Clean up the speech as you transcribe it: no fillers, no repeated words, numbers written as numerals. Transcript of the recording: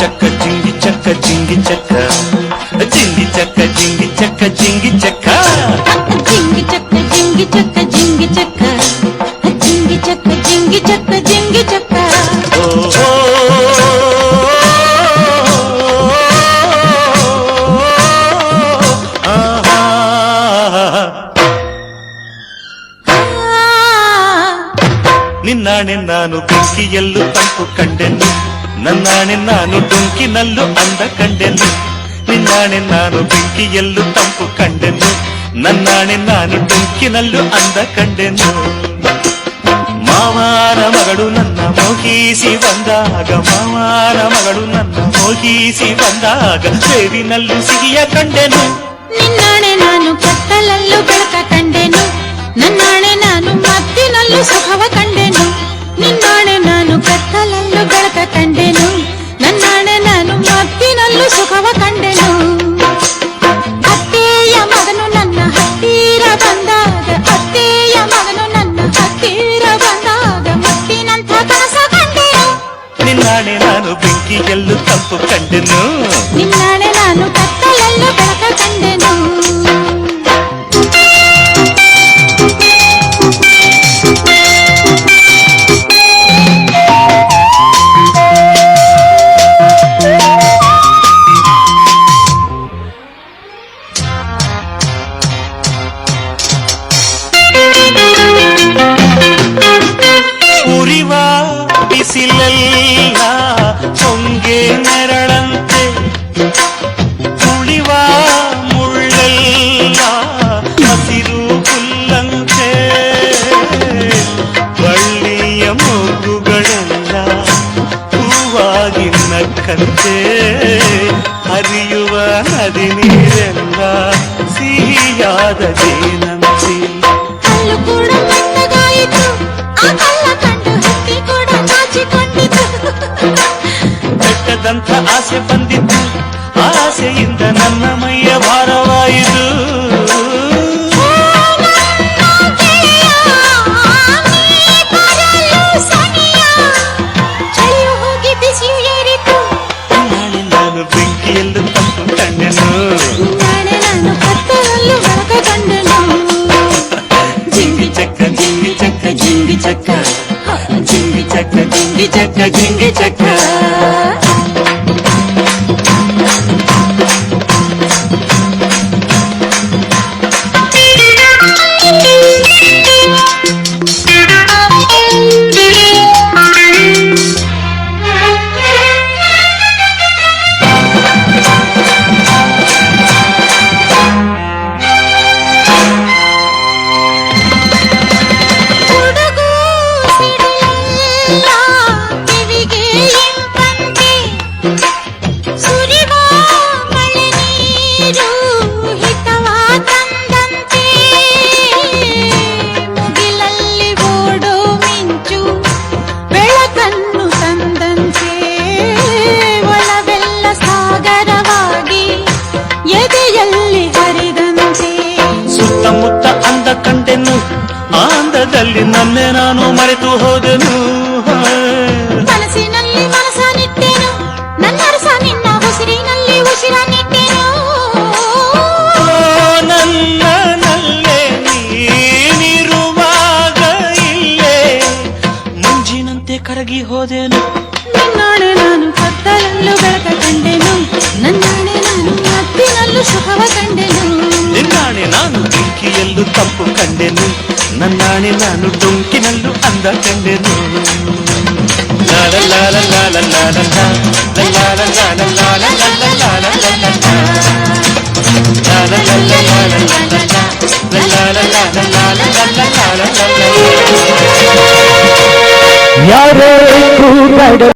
ಚಕ್ಕ ಜಿಂಗಿ ಚಕ್ಕ ಜಿಂಗಿ ಚಕ್ಕ ಜಿಂಗಿ ಚಕ್ಕ ಜಿಂಗಿ ಚಕ್ಕ ಜಿಂಗಿ ಚಕ್ಕ ಜಿಂಗಿ ಚಕ್ಕ ಜಿಂಗಿ ಚಕ್ಕ ಜಿಂಗಿ ಚಕ್ಕ ಜಿಂಗಿ ಚಕ್ಕ ಜಿಂಗಿ ಚಕ್ಕ ಜಿಂಗಿ ಚಕ್ಕ ನಿನ್ನಾಣೆ ನಾನು ಬೆಂಕಿಯಲ್ಲೂ ತಂಪು ಕಂಡೆನು ನನ್ನಾಣೆ ನಾನು ಡೊಂಕಿನಲ್ಲೂ ಅಂದ ಕಂಡೆನು ನಿನ್ನಾಣೆ ನಾನು ಬೆಂಕಿಯಲ್ಲೂ ತಂಪು ಕಂಡೆನು ನನ್ನಾಣೆ ನಾನು ಡೊಂಕಿನಲ್ಲೂ ಅಂದ ಕಂಡೆನು ಮಾವನ ಮಗಳು ನನ್ನ ಮೋಹಿಸಿ ಬಂದಾಗ ಮಾವನ ಮಗಳು ನನ್ನ ಮೋಹಿಸಿ ಬಂದಾಗ ಸೇರಿನಲ್ಲೂ ಸಿಹಿಯ ಕಂಡೆನು ನಿನ್ನಾಣೆ ನಾನು ಕತ್ತಲಲ್ಲೂ ಬೆಳಕ ಕಂಡೆನು ನನ್ನಾಣೆ ನಾನು ಮತ್ತಿನಲ್ಲೂ ಸುಖವ ಕಂಡೆನು ನಿನ್ನಾಣೆ ನಾನು ಕತ್ತಲಲ್ಲೂ ಬೆಳಕ ಕಂಡೆನು ನನ್ನಾಣೆ ನಾನು ಮತ್ತಿನಲ್ಲೂ ಸುಖವ ಕಂಡೆನು ಅತ್ತೆಯ ಮಗನು ನನ್ನ ಹತ್ತಿರ ಬಂದಾಗ ಅತ್ತೆಯ ಮಗನು ನನ್ನ ಹತ್ತಿರ ಬಂದಾಗ ಮತ್ತಿನಂಥ ಕನಸ ಕಂಡೆನು ನಿನ್ನಾಣೆ ನಾನು ಬೆಂಕಿಯಲ್ಲೂ ತಂಪು ಕಂಡೆನು ನಿನ್ನಾಣೆ ನಾನು ಕತ್ತಲಲ್ಲೂ ಬೆಳಕ ಕಂಡೆನು ಉರಿವ ಬಿಸಿಲೆಲ್ಲ ಹೊಂಗೆ ನೆರಳಂತೆ ಉಳಿವ ಮುಳ್ಳೆಲ್ಲ ಹಸಿರು ಹುಲ್ಲಂತೆ ಬಳ್ಳಿಯ ಮೂಗುಗಳೆಲ್ಲ ಹೂವಾಗಿ ನಕ್ಕಂತೆ ಹರಿಯುವ ನದಿ ನೀರೆಲ್ಲ ಸಿಹಿಯಾದ ಜೇನಂತೆ ಕಲ್ಲು ಕೂಡ ಮೆತ್ತಗಾಯಿತು ಆ ಕಲ್ಲ ಕಂಡು ಹಕ್ಕಿ ಕೂಡ ನಾಚಿಕೊಂಡಿತು ಬೆಟ್ಟದಂಥ ಆಸೆ ಬಂದಿತ್ತು ಆಸೆಯಿಂದ ನನ್ನ ಮೈಯ ಭಾರವಾಯಿತು ಚಳಿಯು ಹೋಗಿ ಬಿಸಿಯು ಏರಿತು ನಾಳೆ ನಾನು ಬೆಂಕಿಯಲ್ಲೂ ತಂಪು ಕಂಡೆನು ನಾಳೆ ನಾನು ಕತ್ತಲಲ್ಲೂ ಬೆಳಕ ಕಂಡೆನು ಜಿಂಗಿ ಚಕ್ಕ ಜಿಂಗಿ ಚಕ್ಕ ಜಿಂಗಿ ಚಕ್ಕ ಜಿಂಗಿ ಚಕ್ಕ ಜಿಂಗಿ ಚಕ್ಕ ಜಿಂಗಿ ಚಕ್ಕ ಹುಡುಗು ಸಿಡಿಲೆಲ್ಲ ಕಿವಿಗೆ ಇಂಪಂತೆ ಸುರಿವ ಮಳೆ ನೀರು ಹಿತವ ತಂದಂತೆ ಮುಗಿಲಲ್ಲಿ ಓಡೋ ಮಿಂಚು ಬೆಳಕನ್ನು ತಂದಂತೆ ಒಳವೆಲ್ಲ ಸಾಗರವಾಗಿ ಎದೆಯಲ್ಲಿ ಹರಿದಂತೆ ಸುತ್ತಮುತ್ತ ಅಂದ ಕಂಡೆನು ಆಂದದಲ್ಲಿ ನನ್ನೆ ನಾನು ಮರೆತು ಹೋದೆನು ಮನಸ್ಸಿನಲ್ಲಿ ಮನಸ ನಿಟ್ಟೆನು ನನ್ನ ಅರಸ ನಿನ್ನ ಉಸಿರಿನಲ್ಲಿ ಉಸಿರ ನಿಟ್ಟೆನು ನನ್ನಲ್ಲೇ ನೀನಿರುವಾಗ ಇಲ್ಲೇ ಮಂಜಿನಂತೆ ಕರಗಿ ಹೋದೆನು ನಿನ್ನಾಣೆ ನಾನು ಕತ್ತಲಲ್ಲೂ ಬೆಳಕ ಕಂಡೆನು ನನ್ನಾಣೆ ನಾನು ಮತ್ತಿನಲ್ಲೂ ಸುಖವ ಕಂಡೆನು ನಿನ್ನಾಣೆ ನಾನು ಬೆಂಕಿಯಲ್ಲೂ ತಂಪು ಕಂಡೆನು ನನ್ನಾಣೆ ನಾನು ಡೊಂಕಿನಲ್ಲೂ ಅಂದ ಕಂಡೆನು ಲಾಲ ಲಾಲ ಲಾಲ ಲಾಲ ಲಾಲ ಲಾಲ ಲಾಲ ಲಾಲ ಲಾಲ ಲಾಲ ಲಾಲ ಲಾಲ ಲಾಲ ಲಾಲ ಲಾಲ ಲಾಲ ಯಾರೇ ಕೂಗಡ